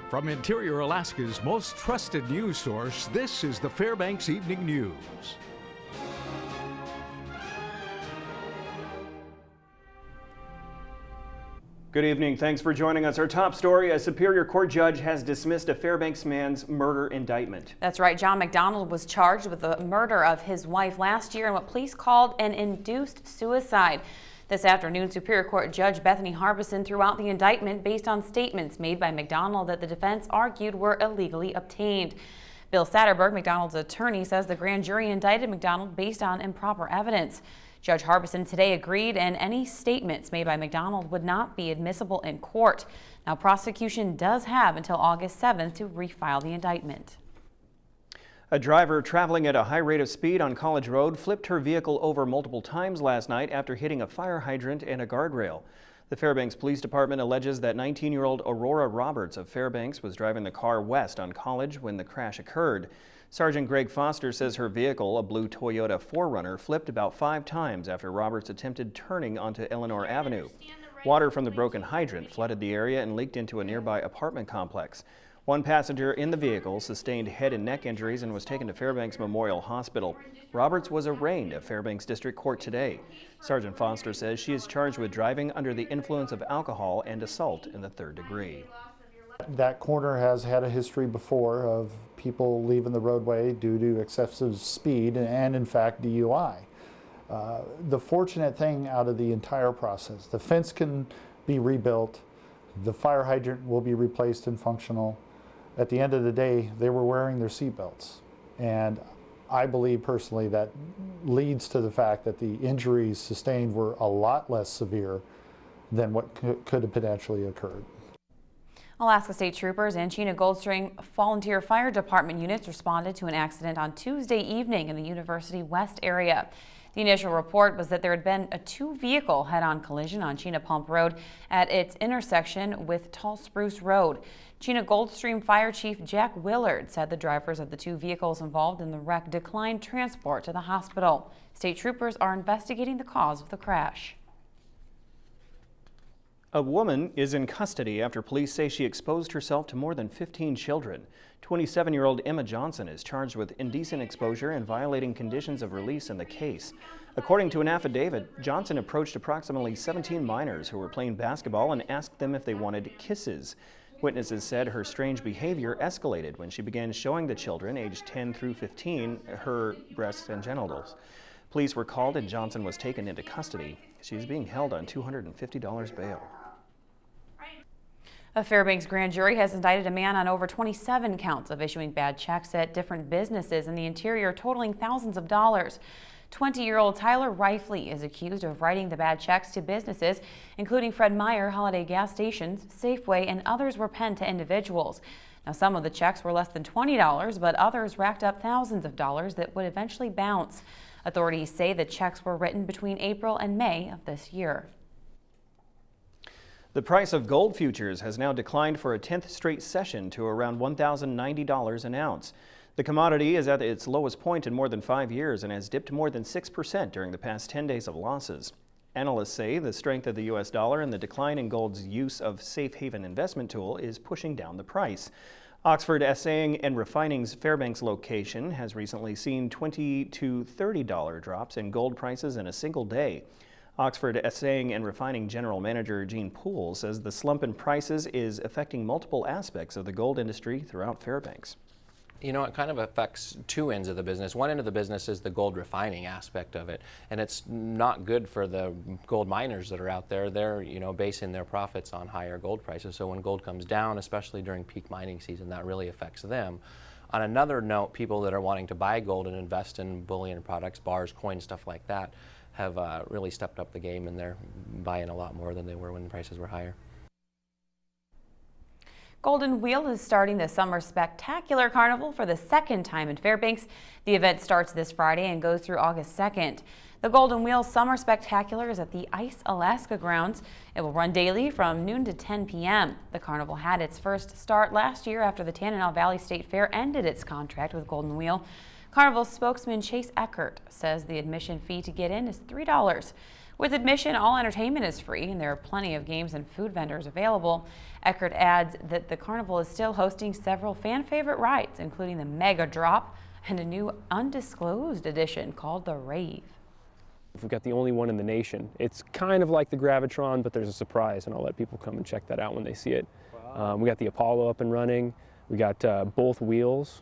From Interior Alaska's most trusted news source, this is the Fbx Evening News. Good evening. Thanks for joining us. Our top story, a Superior Court judge has dismissed a Fairbanks man's murder indictment. That's right. John McDonald was charged with the murder of his wife last year in what police called an induced suicide. This afternoon, Superior Court Judge Bethany Harbison threw out the indictment based on statements made by McDonald that the defense argued were illegally obtained. Bill Satterberg, McDonald's attorney, says the grand jury indicted McDonald based on improper evidence. Judge Harbison today agreed, and any statements made by McDonald would not be admissible in court. Now, prosecution does have until August 7th to refile the indictment. A driver traveling at a high rate of speed on College Road flipped her vehicle over multiple times last night after hitting a fire hydrant and a guardrail. The Fairbanks Police Department alleges that 19-year-old Aurora Roberts of Fairbanks was driving the car west on College when the crash occurred. Sergeant Greg Foster says her vehicle, a blue Toyota 4Runner, flipped about 5 times after Roberts attempted turning onto Eleanor Avenue. Water from the broken hydrant flooded the area and leaked into a nearby apartment complex. One passenger in the vehicle sustained head and neck injuries and was taken to Fairbanks Memorial Hospital. Roberts was arraigned at Fairbanks District Court today. Sergeant Foster says she is charged with driving under the influence of alcohol and assault in the 3rd degree. That corner has had a history before of people leaving the roadway due to excessive speed and in fact DUI. The fortunate thing out of the entire process, the fence can be rebuilt, the fire hydrant will be replaced and functional. At the end of the day, they were wearing their seatbelts. And I believe personally that leads to the fact that the injuries sustained were a lot less severe than what could have potentially occurred. Alaska State Troopers and Chena Goldstream Volunteer Fire Department units responded to an accident on Tuesday evening in the University West area. The initial report was that there had been a 2-vehicle head-on collision on Chena Pump Road at its intersection with Tall Spruce Road. Chena Goldstream Fire Chief Jack Willard said the drivers of the 2 vehicles involved in the wreck declined transport to the hospital. State troopers are investigating the cause of the crash. A woman is in custody after police say she exposed herself to more than 15 children. 27-year-old Emma Johnson is charged with indecent exposure and violating conditions of release in the case. According to an affidavit, Johnson approached approximately 17 minors who were playing basketball and asked them if they wanted kisses. Witnesses said her strange behavior escalated when she began showing the children aged 10 through 15 her breasts and genitals. Police were called and Johnson was taken into custody. She is being held on $250 bail. A Fairbanks grand jury has indicted a man on over 27 counts of issuing bad checks at different businesses in the interior totaling thousands of dollars. 20-year-old Tyler Reifley is accused of writing the bad checks to businesses, including Fred Meyer, Holiday Gas Stations, Safeway, and others were penned to individuals. Now, some of the checks were less than $20, but others racked up thousands of dollars that would eventually bounce. Authorities say the checks were written between April and May of this year. The price of gold futures has now declined for a 10th straight session to around $1,090 an ounce. The commodity is at its lowest point in more than 5 years and has dipped more than 6% during the past 10 days of losses. Analysts say the strength of the U.S. dollar and the decline in gold's use of safe haven investment tool is pushing down the price. Oxford Assaying and Refining's Fairbanks location has recently seen $20 to $30 drops in gold prices in a single day. Oxford Assaying and Refining General Manager Gene Poole says the slump in prices is affecting multiple aspects of the gold industry throughout Fairbanks. You know, it kind of affects 2 ends of the business. One end of the business is the gold refining aspect of it, and it's not good for the gold miners that are out there. They're, basing their profits on higher gold prices. So when gold comes down, especially during peak mining season, that really affects them. On another note, people that are wanting to buy gold and invest in bullion products, bars, coins, stuff like that, have really stepped up the game, and they're buying a lot more than they were when prices were higher. Golden Wheel is starting the Summer Spectacular Carnival for the 2nd time in Fairbanks. The event starts this Friday and goes through August 2nd. The Golden Wheel Summer Spectacular is at the Ice Alaska grounds. It will run daily from noon to 10 p.m. The carnival had its first start last year after the Tanana Valley State Fair ended its contract with Golden Wheel. Carnival spokesman Chase Eckert says the admission fee to get in is $3. With admission, all entertainment is free, and there are plenty of games and food vendors available. Eckert adds that the carnival is still hosting several fan-favorite rides, including the Mega Drop and a new undisclosed edition called the Rave. We've got the only one in the nation. It's kind of like the Gravitron, but there's a surprise, and I'll let people come and check that out when they see it. Wow. We got the Apollo up and running. We got both wheels.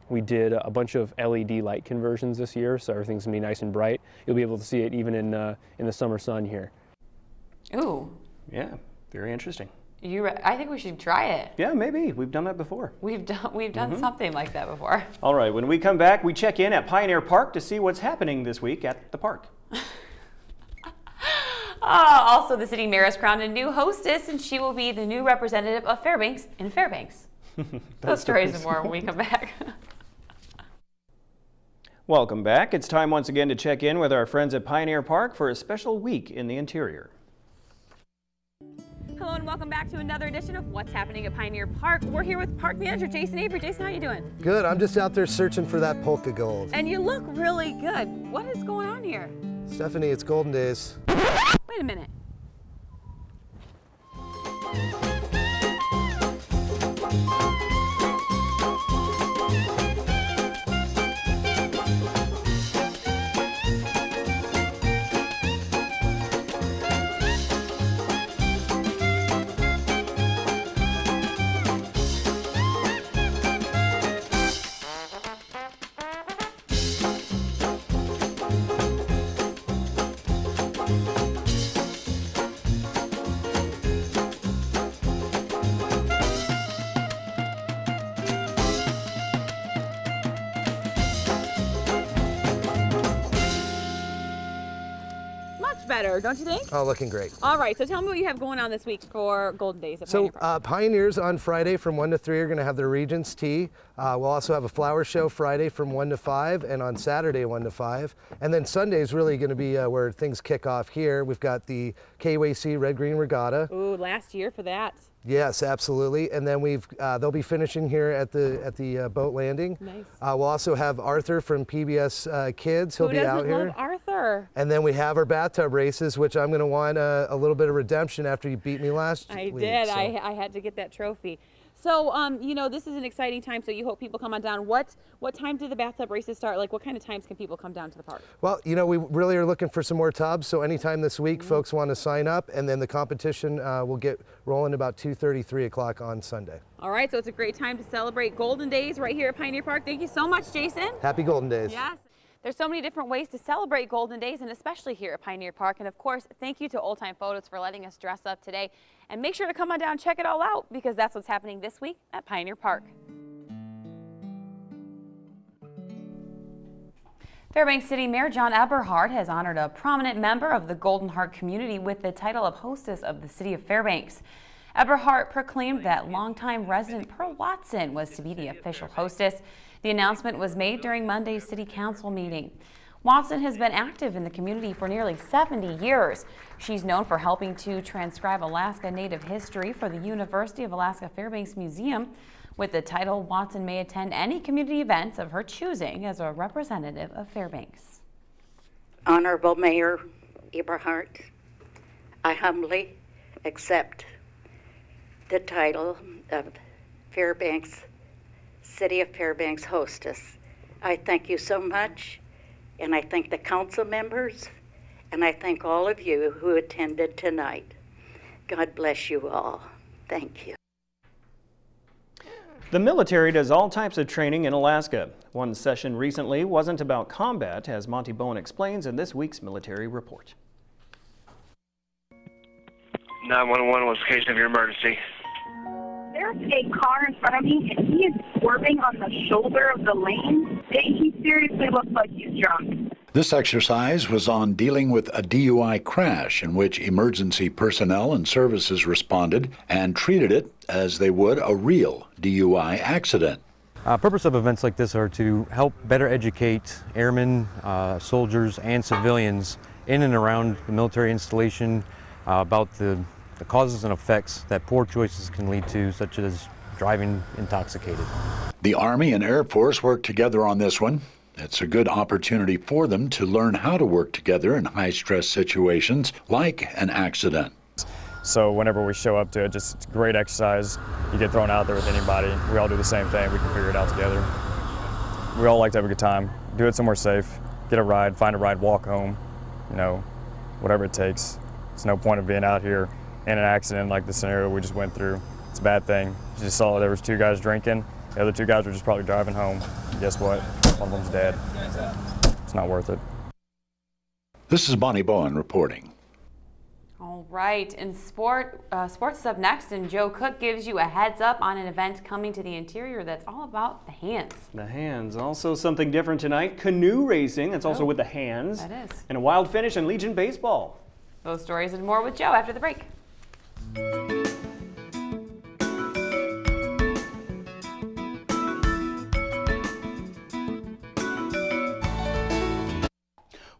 We did a bunch of LED light conversions this year, so everything's gonna be nice and bright. You'll be able to see it even in the summer sun here. Ooh. Yeah, very interesting. I think we should try it. Yeah, maybe. We've done that before. We've done something like that before. All right, when we come back, we check in at Pioneer Park to see what's happening this week at the park. Also, the city mayor has crowned a new hostess, and she will be the new representative of Fairbanks in Fairbanks. Those stories and more when we come back. Welcome back. It's time once again to check in with our friends at Pioneer Park for a special week in the interior. Hello and welcome back to another edition of What's Happening at Pioneer Park. We're here with Park Manager Jason Avery. Jason, how you doing? Good. I'm just out there searching for that polka gold. And you look really good. What is going on here? Stephanie, it's golden days. Wait a minute. Better, don't you think? Oh, looking great. All right, so tell me what you have going on this week for Golden Days at Pioneer Park. Pioneers on Friday from 1 to 3 are going to have their Regents Tea. We'll also have a flower show Friday from 1 to 5 and on Saturday 1 to 5. And then Sunday is really going to be where things kick off here. We've got the KWC Red Green Regatta. Ooh, last year for that. Yes, absolutely. And then they'll be finishing here at the boat landing. Nice. We'll also have Arthur from PBS Kids. He'll be out here. Who doesn't love Arthur? And then we have our bathtub races, which I'm going to want a little bit of redemption after you beat me last week. I did. So. I had to get that trophy. So, you know, this is an exciting time, so you hope people come on down. What time do the bathtub races start? Like, what kind of times can people come down to the park? Well, you know, we really are looking for some more tubs, so anytime this week, folks want to sign up, and then the competition will get rolling about 2:30, 3 o'clock on Sunday. All right, so it's a great time to celebrate Golden Days right here at Pioneer Park. Thank you so much, Jason. Happy Golden Days. Yes. There's so many different ways to celebrate Golden Days, and especially here at Pioneer Park. And of course, thank you to Old Time Photos for letting us dress up today. And make sure to come on down and check it all out, because that's what's happening this week at Pioneer Park. Fairbanks City Mayor John Eberhard has honored a prominent member of the Golden Heart community with the title of Hostess of the City of Fairbanks. Eberhard proclaimed that longtime resident Pearl Watson was to be the official hostess. The announcement was made during Monday's City Council meeting. Watson has been active in the community for nearly 70 years. She's known for helping to transcribe Alaska Native history for the University of Alaska Fairbanks Museum. With the title, Watson may attend any community events of her choosing as a representative of Fairbanks. Honorable Mayor Eberhard, I humbly accept the title of Fairbanks, City of Fairbanks Hostess. I thank you so much, and I thank the council members, and I thank all of you who attended tonight. God bless you all. Thank you. The military does all types of training in Alaska. One session recently wasn't about combat, as Monty Bowen explains in this week's military report. 911, what's the occasion of your emergency? There's a car in front of me, and he is swerving on the shoulder of the lane. He seriously looks like he's drunk. This exercise was on dealing with a DUI crash in which emergency personnel and services responded and treated it as they would a real DUI accident. Purpose of events like this are to help better educate airmen, soldiers, and civilians in and around the military installation about the causes and effects that poor choices can lead to, such as driving intoxicated. The Army and Air Force worked together on this one. It's a good opportunity for them to learn how to work together in high-stress situations like an accident. So whenever we show up to it, just it's great exercise. You get thrown out there with anybody. We all do the same thing. We can figure it out together. We all like to have a good time. Do it somewhere safe. Get a ride, find a ride, walk home, you know, whatever it takes. There's no point of being out here in an accident like the scenario we just went through. It's a bad thing. You just saw there was 2 guys drinking. The other 2 guys were just probably driving home. Guess what? One of them's dead. It's not worth it. This is Bonnie Bowen reporting. All right, and sports is up next, and Joe Cook gives you a heads up on an event coming to the interior that's all about the hands. The hands. Also something different tonight, canoe racing. That's also with the hands. That is. And a wild finish in Legion baseball. Those stories and more with Joe after the break.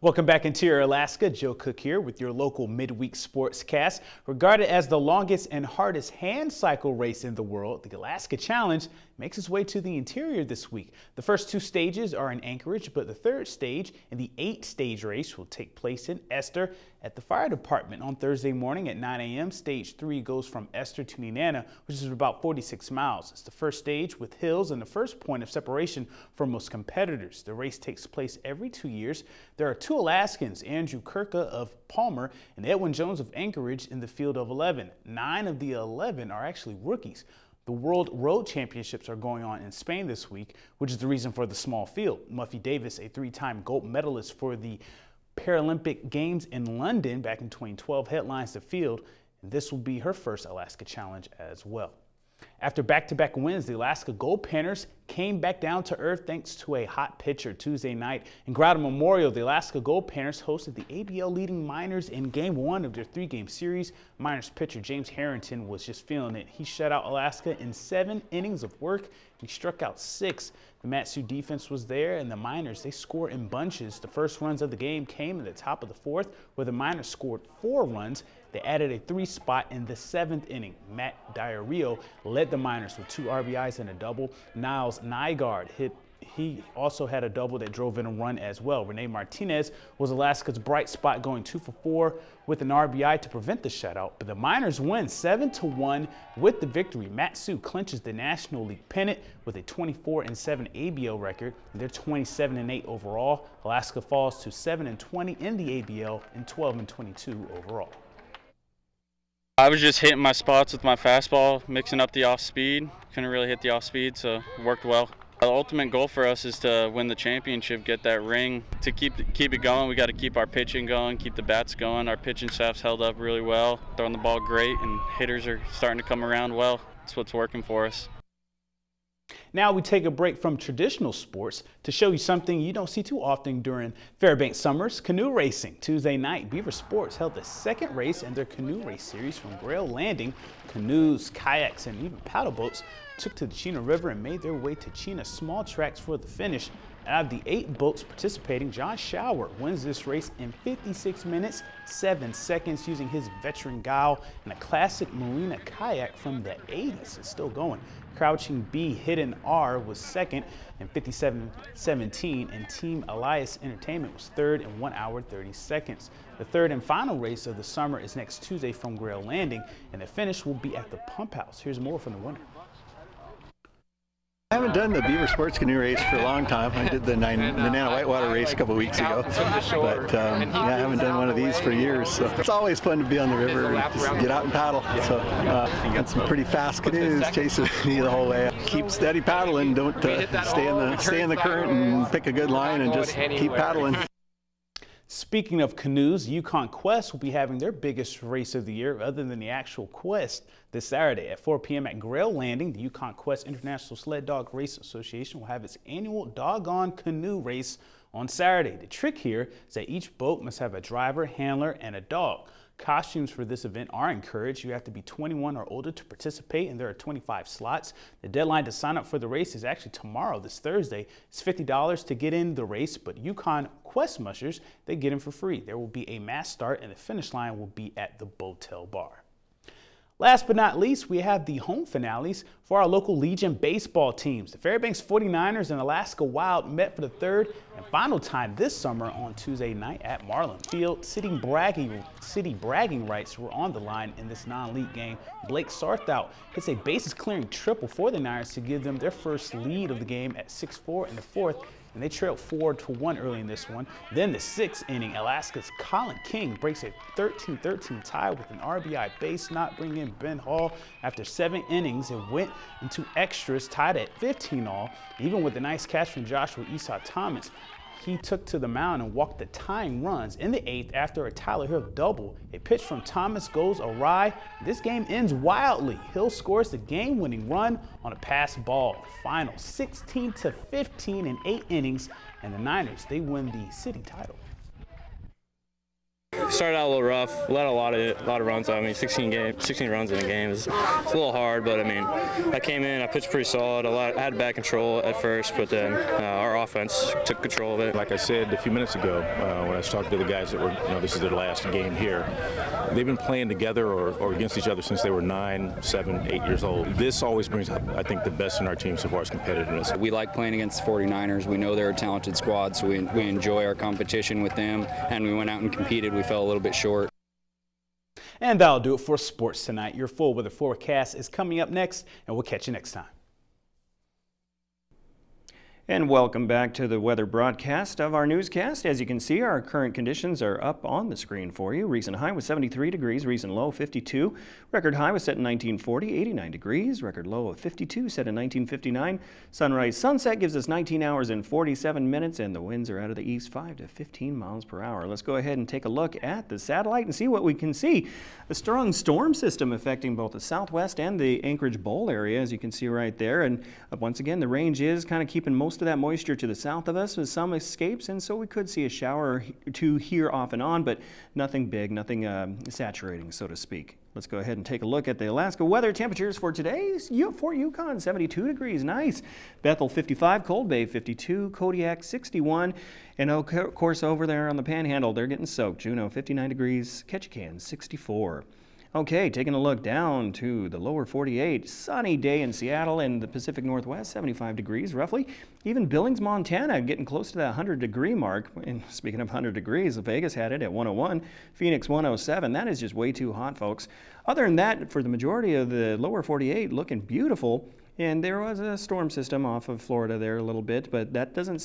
Welcome back, Interior Alaska. Joe Cook here with your local midweek sportscast. Regarded as the longest and hardest hand cycle race in the world, the Alaska Challenge makes its way to the interior this week. The first 2 stages are in Anchorage, but the 3rd stage in the 8-stage race will take place in Esther at the fire department on Thursday morning at 9 a.m. Stage 3 goes from Esther to Nenana, which is about 46 miles. It's the first stage with hills and the first point of separation for most competitors. The race takes place every 2 years. There are 2 Alaskans, Andrew Kirka of Palmer and Edwin Jones of Anchorage, in the field of 11. 9 of the 11 are actually rookies. The World Road Championships are going on in Spain this week, which is the reason for the small field. Muffy Davis, a 3-time gold medalist for the Paralympic Games in London back in 2012, headlines the field, and this will be her first Alaska Challenge as well. After back-to-back wins, the Alaska Gold Panthers came back down to earth thanks to a hot pitcher Tuesday night. In Grotto Memorial, the Alaska Gold Panthers hosted the ABL leading Miners in Game 1 of their 3-game series. Miners pitcher James Harrington was just feeling it. He shut out Alaska in 7 innings of work. He struck out 6. The Mat-Su defense was there, and the Miners, they scored in bunches. The first runs of the game came in the top of the 4th, where the Miners scored 4 runs. They added a 3 spot in the 7th inning. Matt Diario led the Miners with 2 RBIs and a double. Niles Nygaard he also had a double that drove in a run as well. Rene Martinez was Alaska's bright spot, going 2 for 4 with an RBI to prevent the shutout. But the Miners win 7-1 with the victory. Mat-Su clinches the National League pennant with a 24-7 ABL record. They're 27-8 overall. Alaska falls to 7-20 in the ABL and 12-22 overall. I was just hitting my spots with my fastball, mixing up the off speed. Couldn't really hit the off speed, so it worked well. The ultimate goal for us is to win the championship, get that ring. To keep it going, we got to keep our pitching going, keep the bats going. Our pitching staff's held up really well, throwing the ball great, and hitters are starting to come around well. That's what's working for us. Now we take a break from traditional sports to show you something you don't see too often during Fairbanks Summers, canoe racing. Tuesday night, Beaver Sports held the 2nd race in their canoe race series from Grail Landing. Canoes, kayaks, and even paddle boats took to the Chena River and made their way to Chena Small Tracks for the finish. Out of the 8 boats participating, John Shower wins this race in 56 minutes, 7 seconds using his veteran guile and a classic marina kayak from the 80s. It's still going. Crouching B Hidden R was 2nd in 57:17, and Team Elias Entertainment was 3rd in 1 hour 30 seconds. The 3rd and final race of the summer is next Tuesday from Grail Landing, and the finish will be at the Pump House. Here's more from the winner. I haven't done the Beaver Sports Canoe race for a long time. I did the Nenana Whitewater race a couple weeks ago, but yeah, I haven't done one of these for years. So it's always fun to be on the river and just get out and paddle. So got some pretty fast canoes chasing me the whole way. Keep steady paddling. Don't stay in the current and pick a good line and just keep paddling. Speaking of canoes, Yukon Quest will be having their biggest race of the year, other than the actual quest, this Saturday at 4 p.m. at Grail Landing. The Yukon Quest International Sled Dog Race Association will have its annual Doggone Canoe Race on Saturday. The trick here is that each boat must have a driver, handler, and a dog. Costumes for this event are encouraged. You have to be 21 or older to participate, and there are 25 slots. The deadline to sign up for the race is actually tomorrow, this Thursday. It's $50 to get in the race, but Yukon Quest mushers, they get in for free. There will be a mass start, and the finish line will be at the Botel Bar. Last but not least, we have the home finales for our local Legion baseball teams. The Fairbanks 49ers and Alaska Wild met for the third and final time this summer on Tuesday night at Marlin Field. City bragging rights were on the line in this non-league game. Blake Sarthout hits a bases-clearing triple for the Niners to give them their first lead of the game at 6-4 in the fourth, and they trailed 4-1 early in this one. Then the sixth inning, Alaska's Colin King breaks a 13-13 tie with an RBI base knock, bringing in Ben Hall. After 7 innings, it went into extras, tied at 15-all. Even with a nice catch from Joshua Esau Thomas, he took to the mound and walked the tying runs in the 8th after a Tyler Hill double. A pitch from Thomas goes awry. This game ends wildly. Hill scores the game-winning run on a pass ball. Final 16-15 in 8 innings, and the Niners, they win the city title. Started out a little rough, let a lot of runs. I mean, 16 runs in a game is a little hard, but I mean, I came in, I pitched pretty solid. I had bad control at first, but then our offense took control of it. Like I said a few minutes ago, when I was talking to the guys that were, this is their last game here, they've been playing together or against each other since they were 9, 7, 8 years old. This always brings up, I think, the best in our team so far as competitiveness. We like playing against the 49ers. We know they're a talented squad, so we enjoy our competition with them, and we went out and competed. We fell a little bit short. And that'll do it for sports tonight. Your full weather forecast is coming up next, and we'll catch you next time. And welcome back to the weather broadcast of our newscast. As you can see, our current conditions are up on the screen for you. Recent high was 73 degrees, recent low 52. Record high was set in 1940, 89 degrees. Record low of 52 set in 1959. Sunrise sunset gives us 19 hours and 47 minutes, and the winds are out of the east 5 to 15 miles per hour. Let's go ahead and take a look at the satellite and see what we can see. A strong storm system affecting both the southwest and the Anchorage Bowl area, as you can see right there. And once again, the range is kind of keeping most of that moisture to the south of us with some escapes, and so we could see a shower or two here off and on, but nothing big, nothing saturating, so to speak. Let's go ahead and take a look at the Alaska weather temperatures for today. Fort Yukon, 72 degrees, nice. Bethel, 55, Cold Bay, 52, Kodiak, 61, and of course over there on the Panhandle, they're getting soaked. Juneau, 59 degrees, Ketchikan, 64. Okay, taking a look down to the lower 48, sunny day in Seattle and the Pacific Northwest, 75 degrees roughly. Even Billings, Montana, getting close to that 100-degree mark. And speaking of 100 degrees, Vegas had it at 101, Phoenix 107. That is just way too hot, folks. Other than that, for the majority of the lower 48, looking beautiful. And there was a storm system off of Florida there a little bit, but that doesn't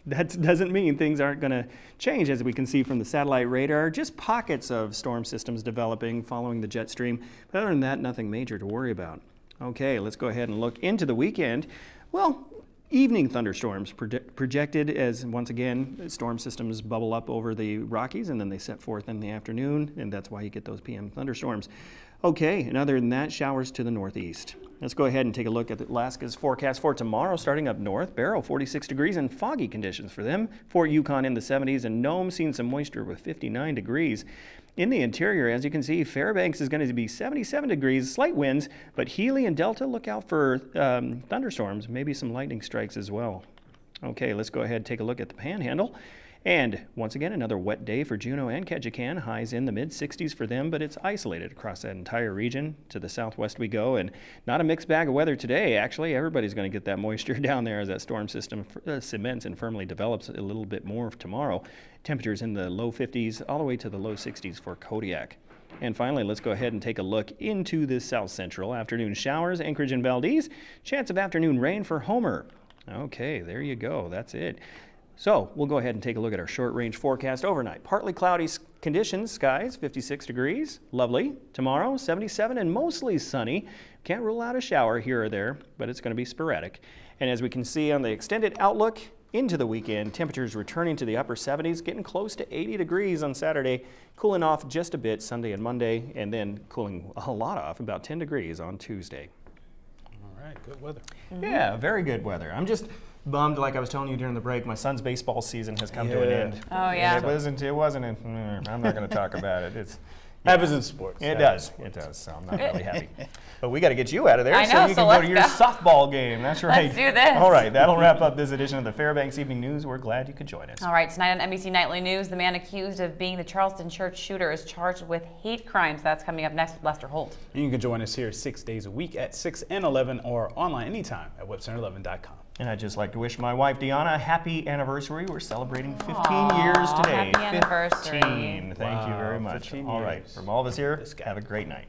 that doesn't mean things aren't going to change, as we can see from the satellite radar. Just pockets of storm systems developing following the jet stream. But other than that, nothing major to worry about. Okay, let's go ahead and look into the weekend. Well, evening thunderstorms projected as, once again, storm systems bubble up over the Rockies and then they set forth in the afternoon, and that's why you get those PM thunderstorms. Okay, and other than that, showers to the northeast. Let's go ahead and take a look at Alaska's forecast for tomorrow. Starting up north, Barrow, 46 degrees and foggy conditions for them. Fort Yukon in the 70s, and Nome seeing some moisture with 59 degrees. In the interior, as you can see, Fairbanks is going to be 77 degrees, slight winds, but Healy and Delta, look out for thunderstorms, maybe some lightning strikes as well. Okay, let's go ahead and take a look at the Panhandle. And once again, another wet day for Juneau and Ketchikan. Highs in the mid-60s for them, but it's isolated across that entire region. To the southwest we go, and not a mixed bag of weather today. Actually, everybody's going to get that moisture down there as that storm system cements and firmly develops a little bit more tomorrow. Temperatures in the low 50s all the way to the low 60s for Kodiak. And finally, let's go ahead and take a look into the south central. Afternoon showers, Anchorage and Valdez. Chance of afternoon rain for Homer. Okay, there you go. That's it. So we'll go ahead and take a look at our short-range forecast overnight. Partly cloudy conditions, skies 56 degrees, lovely. Tomorrow 77 and mostly sunny. Can't rule out a shower here or there, but it's going to be sporadic. And as we can see on the extended outlook into the weekend, temperatures returning to the upper 70s, getting close to 80 degrees on Saturday, cooling off just a bit Sunday and Monday, and then cooling a lot off, about 10 degrees on Tuesday. All right, good weather. Yeah, very good weather. I'm just bummed, like I was telling you during the break, my son's baseball season has come to an end. Oh, yeah. And it wasn't I'm not going to talk about it. Happens in sports. It does. It does. So I'm not really happy. But we got to get you out of there I so know, you so can go to your let's go. softball game. That's right. Let's do this. All right. That'll wrap up this edition of the Fairbanks Evening News. We're glad you could join us. All right, tonight on NBC Nightly News, the man accused of being the Charleston church shooter is charged with hate crimes. That's coming up next with Lester Holt. And you can join us here 6 days a week at 6 and 11 or online anytime at webcenter11.com. And I'd just like to wish my wife, Deanna, a happy anniversary. We're celebrating 15 Aw, years today. happy anniversary. 15. Thank you very much. 15 All right. years. From all of us here, have a great night.